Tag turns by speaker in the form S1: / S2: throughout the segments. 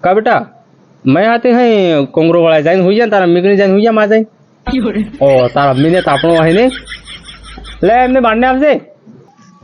S1: का बेटा मैं आते हैं कोंगरो वाला जाइन हुई जा तारा मिगनी जाइन हुई जा मा जाइन ओ तारा अम्मी ने तापणो है ने ले एमने बांधने आपसे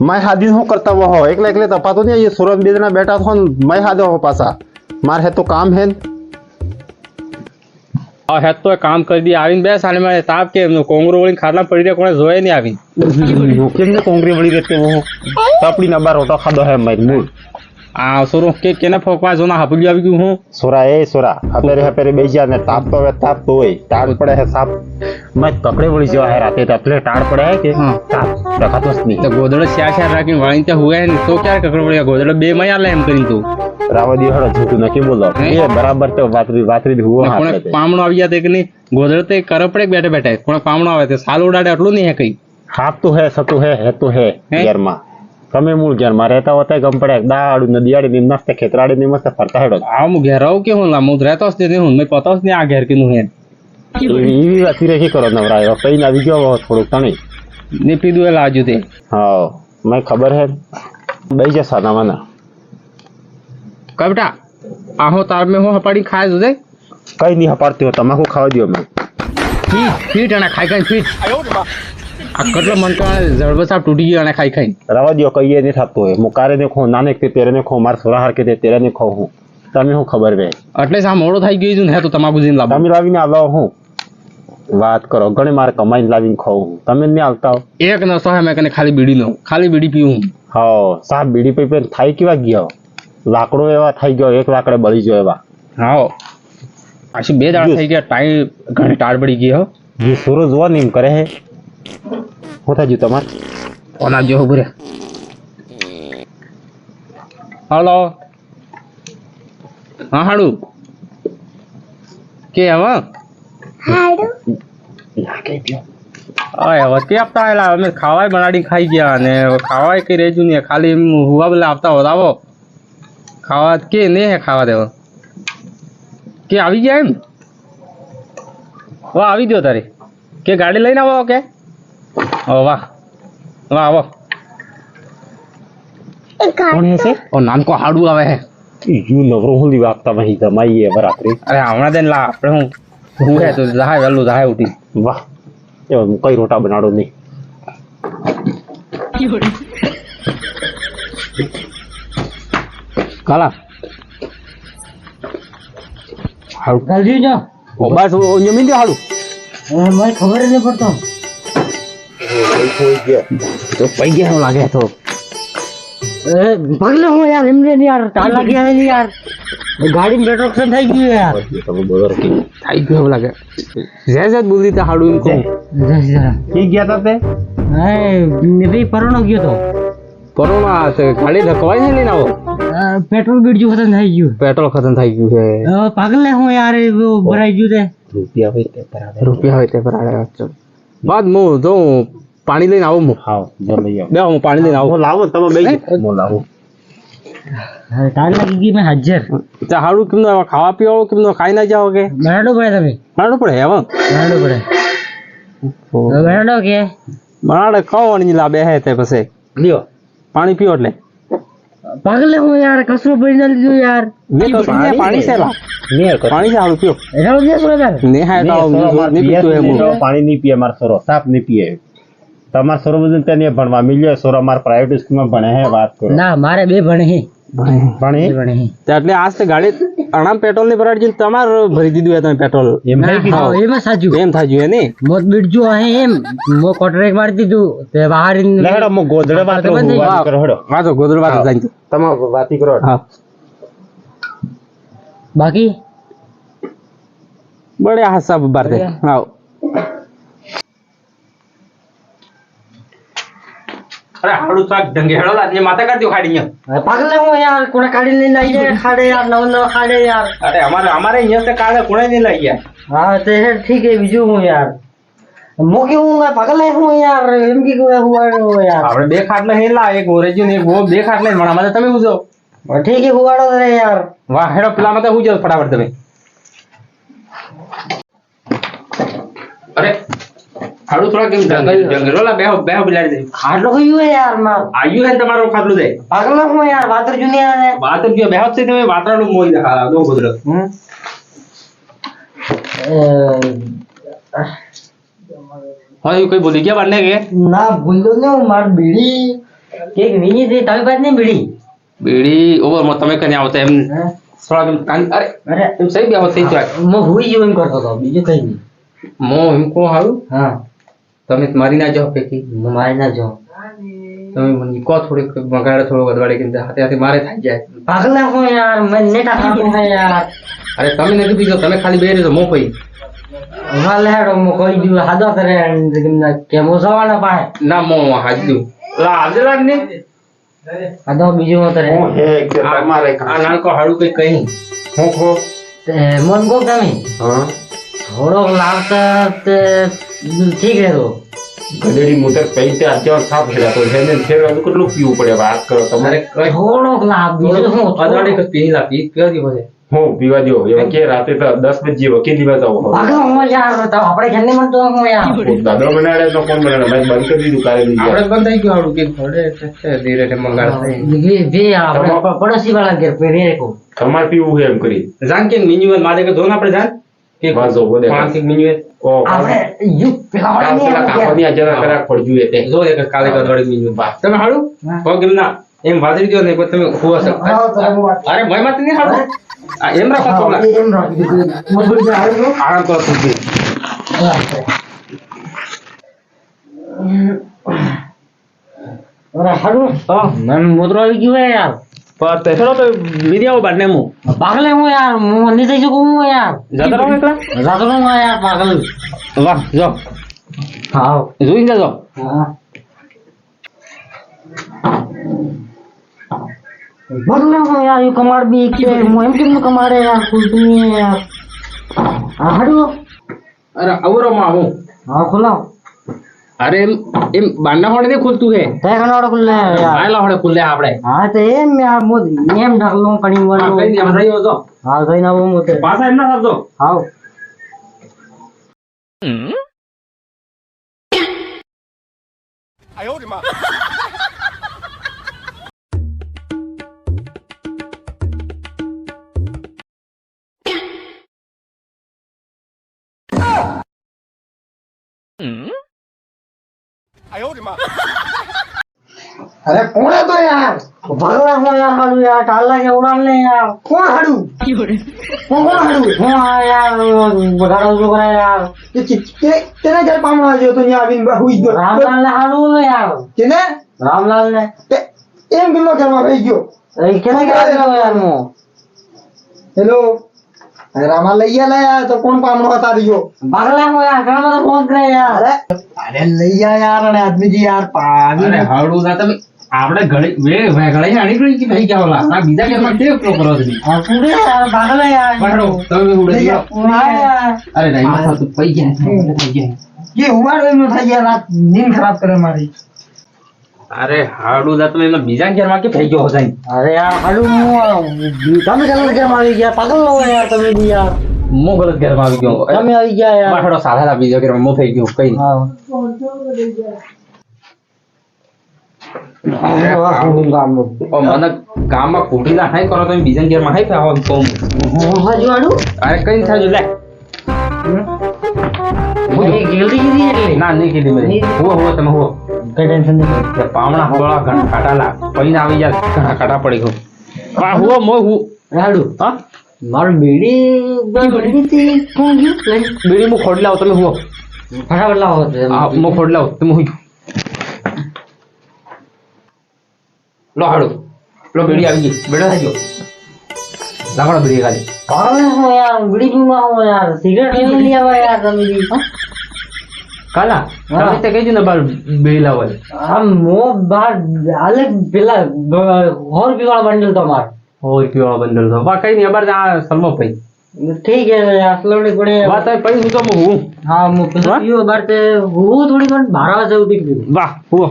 S2: मैं हादी हूँ करता वो हो एकले एकले तपातो नहीं ये सूरज बेजना बैठा था मैं हादे हो पासा मार है तो काम है
S1: और है तो काम कर दी आवीन बे साले में ताप के कोंगरो वाली खाना पड़ी रे कोने जोए नहीं आवी
S2: केमने कोंगरी वળી रहते वो तापड़ी ना बार होता खादो है मैं मूल
S1: आ सोरो के केने फोकवा जोना हपली आवी गयो हूं
S2: सोरा हपेरे बेजा ने ताप तो होय टाड़ पड़े है साप मैं कपड़े वળી जो है राते तपले टाड़ पड़े है के ताप रखातोस नहीं
S1: तो गोदड़ स्या राखी वाळीन ते हुए है तो क्या ककड़ पड़े गोदड़ बे में आले एम करीन तो
S2: रावदी हड़ो झूठू नकी बोलो ये बराबर तो वातरी हुआ हाथ
S1: कोने पामणो आवी जाते कि नहीं गोदड़ ते कर पड़े बैठे बैठे कोने पामणो आवे ते साल उड़ाडे એટલું नहीं है कई
S2: हाथ तो है सतो है तो है यार मां તમે મૂળ ઘેર માં રહેતા હોતા ગમ પડે દાડુ નદીયાડી ની મસ્ત ખેતરાડી ની મસ્ત ફરતા હેડો
S1: આ મુ ઘેર આવ કે હું લા મુ રહેતો જ નહીં હું મે પતાસ ને આ ઘેર કેનું હે
S2: ઈવી વાતી રેખી કરો નવરાયો કઈ ના આવી ગયો થોડું તણી
S1: ને પીધું એલા આજુ તે
S2: હા મને ખબર હે બેઈ જા સાના માના
S1: का बेटा आहो तार में हो हपाड़ी खाए जो दे
S2: કઈ ની હપાડતી હો તમાકુ ખાવા દ્યો મને
S1: फीट आना खाई खाई फीट आ कटलो मन का जड़बा साहब टूटी गया आना खाई खाई
S2: રવા દ્યો કઈ નહીં થતું હોય મુકારે ને ખો નાને કે તેરે ને ખો માર સોરા હાર કે તેરે ને ખો હું તમે હું ખબર વે
S1: એટલે સા મોડો થઈ ગયો છું ને તો તમાકુ જીન લાવ
S2: તમે લાવીને આવો હું વાત કરો ઘણી માર કમાઈને લાવીને ખાઉં હું તમે નહીં આવતા હો
S1: एक नशो है मैं कने खाली बीड़ी पीऊं
S2: હા સાહેબ બીડી પી પી થાય કેવા ગયા લાકડો એવા થઈ ગયો એક લાકડે બળી ગયો એવા
S1: हाँ आशी बे दाड़ा થઈ ગયા ટાઈ ઘણી ટાળ પડી ગઈ હો
S2: ये सूरज वा नीम करे है होता जी તમાર
S1: ઓના જો ઉભરે हेलो हाँ हाडू के आवा
S3: હાડું
S2: લાગે ગયો
S1: અરે વસ્તી આપતા આલા અમે ખાવાય બનાડી ખાઈ ગયા અને ખાવાય કઈ રેજુ ને ખાલી હુવા બલે આપતા હોત આવો ખાવા કે ને હે ખાવા દેવો કે આવી ગયા એમ વાહ આવી દો તારે કે ગાડી લઈને આવો કે ઓ વાહ વાહ આવો
S2: કોણ હે છે
S1: ઓ નામ કો હાડુ આવે હે
S2: યુ નવરો હોલી વાગતા વહી જમાઈ એ બરાબર
S1: અરે હમણાં દેન લા આપણે હું હે તો જહાય વેલું જહાય ઉઠી
S2: વાહ એ કઈ રોટા બનાડો નહીં
S1: કાલા હાડુ
S4: જલ્દી જા
S1: ઓ બસ ઓ જમીન દે હાડુ
S4: મને ખબર જ નહીં પડતો
S2: કોઈ ગયા
S1: તો પઈ ગયા એવું લાગે તો
S4: પગલે હું યાર એમને નહીં યાર તાર લાગી આવે નહીં યાર ગાડી में पेट्रोल खत्म થઈ ગયું યાર
S2: તમે બોલો કે
S1: થઈ ગયું એવું લાગે જે બોલી તા હાડુ એમ કહું
S2: કી ગયા તા તે
S4: મેં ભાઈ પરોણો ગયો તો
S1: કોરોના છે ગાડી ધકવાય છે લઈને આવો
S4: પેટ્રોલ બીડજું ખતમ થઈ ગયું
S1: પેટ્રોલ ખતમ થઈ ગયું છે
S4: પાગલ હું યાર ભરાઈ ગયું તે
S2: રૂપિયા હોય તે પર
S1: રૂપિયા હોય તે પર આવે ચલ બાદ હું જો પાણી લઈને આવું હું
S2: હા જો લઈ આવો
S1: બે હું પાણી લઈને આવું
S2: હું લાવો તમે બે હું લાવું
S4: તાર લાગી ગઈ મેં હાજર
S1: તો હાડું કેમનો ખાવા પીવા કેમનો ખાઈ ના જાઓ કે
S4: બનાડો પડે તમે
S1: બનાડો પડે હવે
S4: બનાડો પડે બનાડો કે
S1: બનાડે ખાવાની લાભે હે તે પછી
S2: લ્યો
S1: પાણી પીઓ એટલે
S4: પાગલ હું યાર કસરો પડી ના લીધું યાર
S1: ને તો પાણી છે લા
S2: ને
S1: પાણી છે હાડું પીઓ
S4: એના વજે શું યાર
S1: ને હા તો નહીં પીતું એમ
S2: પાણી નહીં પીએ માર સોરો સાપ નહીં પીએ તમાર સોરો બધું ત્યાં ભણવા મિલ્યો સોરો માર પ્રાઇવેટ સ્કૂલમાં ભણે હે વાત કરો
S4: ના મારે બે ભણે હે
S2: ભણે
S4: ભણે હે
S1: એટલે આજ તો ગાડી અણામ પેટ્રોલ ની ભરાડી તમાર ભરી દીધું તમે પેટ્રોલ
S2: એમ
S4: હા એમાં સાચું
S1: એમ થાય જોઈએ ને
S4: મોત બીડજું હે એમ મો કોન્ટ્રાક્ટ મારી દીધું તે બહાર
S2: લેડો મો ગોદડે વાત કરો હેડો
S1: હા તો ગોદડ વાત જાય
S2: તમે વાતી કરો
S1: હા
S4: બાકી
S1: બડે હાસા બાર દે આવ અરે હાડું થાક ઢંગે હેડો લાજ ને માથા કાઢ્યો ખાડી
S4: પાગલ હું યાર કોને કાઢી લઈને આવી જાય ખાડે યાર નવ ખાડે યાર
S1: અરે અમારે અહીંયા તો કાળે કોણે નહીં લઈ ગયા
S4: હા તે ઠીક હે બીજું હું યાર મોકે હું પાગલ હું યાર એમ કે હું યાર
S1: આપણે બે ખાટલે હેલા એક ઓરેજ્યુ ને એક વો બે ખાટલે મણા માં તમે ઉજો
S4: ઠીક હે હુવાડો રે યાર
S1: વાહ હેડો પેલા માં તો હું જ ફટાફટ તમે અરે હાડું થોડા કેમ જંગલોલા બેહો બિલાડી દે
S4: ખાટલો કયું હે યાર માર
S1: આયુ હે તમારો ખાટલું દે
S4: પાગલ હું યાર વાતર જુનિયા ને
S1: વાત જ બેહો છે તમે વાતરાનું મોઈ દેખા દો ગોદર હા એ કોઈ બોલી ગયા બને કે
S4: ના ભૂલ્યો ને હું માર બીડી કેક વીની દે તારી બાદ ને બીડી
S1: બીડી ઓવર માં તમે કને આવતા એમ થોડા કેમ કાન અરે
S4: અરે
S1: એમ સહી બેહો થઈ જાય
S4: મો હુઈ જેવું એમ કરતો હતો બીજું કઈ નહીં
S1: મો એમ કો હારું
S4: હા
S1: તમે મારી ના જાઓ પેકી
S4: મારી ના જો
S1: તમે મને કો થોડીક મગાડે થોડો વધવાડે કે હાથે હાથે મારે થઈ જાય
S4: પાગલ હું યાર મને નેટા ખાતું હે યાર
S1: અરે તમે નથી પીજો તમે ખાલી બે રહેજો મો પઈ
S4: વાલે હેડો મો કોઈ દી હાદો કરે કે મો સવાના પાહે
S1: ના મો હાજુ લા આજલા ને
S4: હાદો બીજું ઉતરે
S2: હું હે કે તમારે
S1: આ નાનકો હાડું કઈ કઈ
S2: હું ખો
S4: મન કો તમે
S2: હા
S4: થોડોક લાવતા તે ઠીક રહેતો
S2: ગડેડી મોટર પૈતે આજો સાફ હેલા તો જેને ફેર કેટલું પીવું પડે વાત કરો તમારે
S4: થોડોક લાવ બીજું હું
S1: અદવાડે કે પી લા પી પીવા દી પછી
S2: હું પીવા દો એમ કે રાતે તો 10 બજે વકીલી માં જાવ
S4: પાગલ હું યાર તો આપણે ઘરને મન તો હું યાર
S2: દાદો બનાડે તો કોણ બનાડે મેં બંધ કરી દીધું કાલે બીજે
S1: આપણે બંધ થઈ ગયું હાડું કે થોડે ધીરે ધીરે મંગાડ થઈ
S4: જે આપણે પડોશી વાળા ઘર પે રે કો
S2: તમારે પીવું છે એમ કરી
S1: જાન કે મિન્યુઅલ મારે કે જોન આપણે જાન કે
S2: વાંચો બોલે
S1: પાંચ મિન્યુઅલ
S2: ઓ
S4: આપણે યુ પેલા
S2: પેલા કાપવાની અચાનક કરાક પડજું એ તે
S1: જો એક કાલે અદવાડે મિન્યુઅલ બા તમે હાડું કો કેમ ના એમ વાદળી દો ને તમે હોવા શકો અરે ભય માં નહીં હાડું આ એમ રાખો તો
S4: એમ રાખી મજબૂરી આવે
S1: આરામ કરો તું
S4: અરે હાડું મન મોતરો આવી ગયો હે યાર
S1: પર તે ચલો તો વિડિયો બાને મુ
S4: પાગલ હું યાર હું નહીં થઈ શકું હું યાર
S1: જતો રહો એકલા
S4: જાતો હું યાર પાગલ
S1: વાહ જો
S4: હા
S1: જોઈ જજો
S4: હા બદલે હું યાર યુ કમાડ બી કે હું એમ કેમ કમાડે યાર ખુલતી યાર હા હાડું
S1: અરે આવરો માં હું
S4: હા ખુલાવ
S1: અરે એમ બાંડા હોડે ને ખુલતું હે
S4: તે કનાડો ખુલ્લે યાર
S1: આયલા હોડે ખુલ્લે આપણે
S4: હા તો એમ યાર મોદી એમ ઢકલું કણી
S1: કઈ
S4: વળો
S1: નહીં આપણે રહ્યો જો
S4: હા જઈ ના બહુ મોતે
S1: પાછા એમ ના થતો
S4: હાવ अरे कौन है तो यार भगला हूँ यार हाडू यार टाला के उड़ान ले यार कौन हाडू कौन हाडू हाँ यार बगाड़ा जो करा यार तेने घर पामना जो तो यहाँ अभी हुई जो रामलाल ने हाडू यार किने रामलाल ने एम किलो घर में भेज गयो किने करा यार मो हेलो अरे रामलाल लैया ले यार तो कौन पामना बता दियो भगला हूँ यार घर में तो पहुंच गए यार अरे लैया यार अरे आदमी जी यार पागल
S1: અરે હાડું ના તમે આપણે ઘડી ઘડી આણી ગઈ કે ભાઈ ક્યાં ઓલા આ બીજા કે માં કેવો કરો છો
S4: हाँ पूरे यार पागल है यार
S1: પાડો તમે ઉડે
S4: हाँ यार
S1: અરે નહીં માથા તું પઈ ગયા થઈ ગયા
S4: ये हुआ में था यार रात नींद खराब करे हमारी
S1: અરે હાડું ના તમે એમાં બીજા ઘેર માં કે થઈ ગયો જાય
S4: अरे यार हाडू તમે ગલત ઘર માં આવી ગયા પાગલ લો यार તમે भी यार
S1: મો ગલત ઘેર માં આવી ગયો
S4: તમે આવી ગયા यार
S1: પાડો સારા બીજા ઘેર માં મો થઈ ગયો કઈ
S4: हाँ
S1: ઓ મને ગામમાં ખોટી ના હાઈ કરો તમે બીજા ઘેર માં હાઈ ફાવો કોમ
S4: હાજુ હાડુ
S1: અરે કઈ થાય લે
S4: ये गिल्ली गिरी है
S1: ના નહીં કીધી મેં હુઓ તમે હુઓ
S4: कई टेंशन नहीं
S1: કે પામણા હોળા ઘણા કાટાલા પૈને આવી જાય ઘણા કાટા પડી ગયો આ હુઓ મો હું
S4: हाडू
S1: હા
S4: मार बीड़ी बीड़ी थी कौन गई
S1: બીડી મુ ખોડી લાવ તમે હુઓ
S4: फटाफट लाओ
S1: આ મુ ખોડી લાવ તમે હુઈ લો હાડો લો બીડી આવી ગઈ બેડો થઈ ગયો લાગડો બીડી ખાલી
S4: पागल हो यार बीड़ी पीवा हो यार सिगरेट ले लिया हुआ यार તમે भी
S1: કાલા તમે તે કીધું ને બાર બીડી લાવવા
S4: हम वो बार अलग પેલા 100 રૂપિયા વાળા બંડલ તમાર
S1: ઓય પીવા બંદલ તો બા કઈ નહીં અબાર આ સલમો પઈ
S4: ठीक है यार स्लोली पड़े
S1: વાત આ પઈ હું તો હું
S4: हाँ मु पियो बार ते वो थोड़ी पण 12 वाजे उठी गई
S1: વાહ હુઓ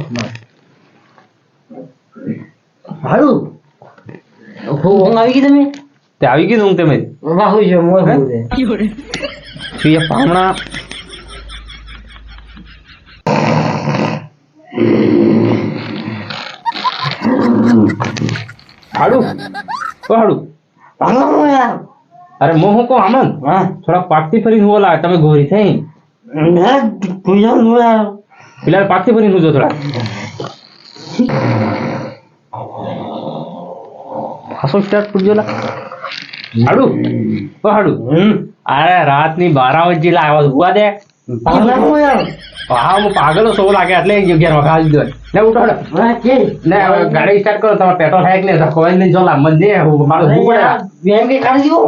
S4: हाडू हो આવી ગઈ તમે
S1: તે આવી ગયું હું તમે
S4: વાહ હોઈ જો મોય
S1: શું એ પામણા હાડું ઓ હાડું
S4: ભાગલા હું યાર
S1: અરે મોહ કો આમન
S4: હા
S1: થોડા પાકથી ફરીને બોલા તમે ગોરી થઈ
S4: મેં પૂજા હું યાર
S1: પેલા પાકથી ફરીને જો થોડા હાસો સ્ટાર્ટ કરજો લા હાડું ઓ હાડું અરે રાતની 12 વાગે લા આવાજ હુવા દે
S4: ભાગલા હું યાર
S1: હા હું પાગલો સો લાગે એટલે જગ્યા વગાડી દો ને ઉઠાડો
S4: હા કે
S1: ને હવે ગાડી સ્ટાર્ટ કરો તમારે પેટ્રોલ થાય કે નહીં કોઈ નહીં જોલા મન દે મારું હું પડે
S4: એમ કે કાઢી દો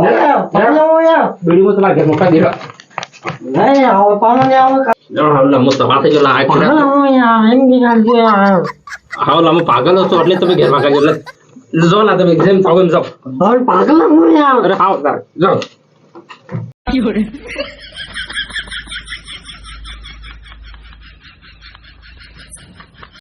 S4: ભાગલા હું યાર
S1: બીડી માં તમારે ઘેર મોકલા દીધો
S4: નહીં આવો પાનો ને આવો
S1: હાવલા મસ્ત વાત જો લા
S4: ભાગલા હું યાર એમ કે કાઢી દો યાર
S1: હાવલા હું પાગલો છો એટલે તમે ઘેર વગાડી એટલે જો ના તમે જેમ થાવ એમ જાઓ
S4: ભાગલા હું યાર
S1: અરે હાવ જો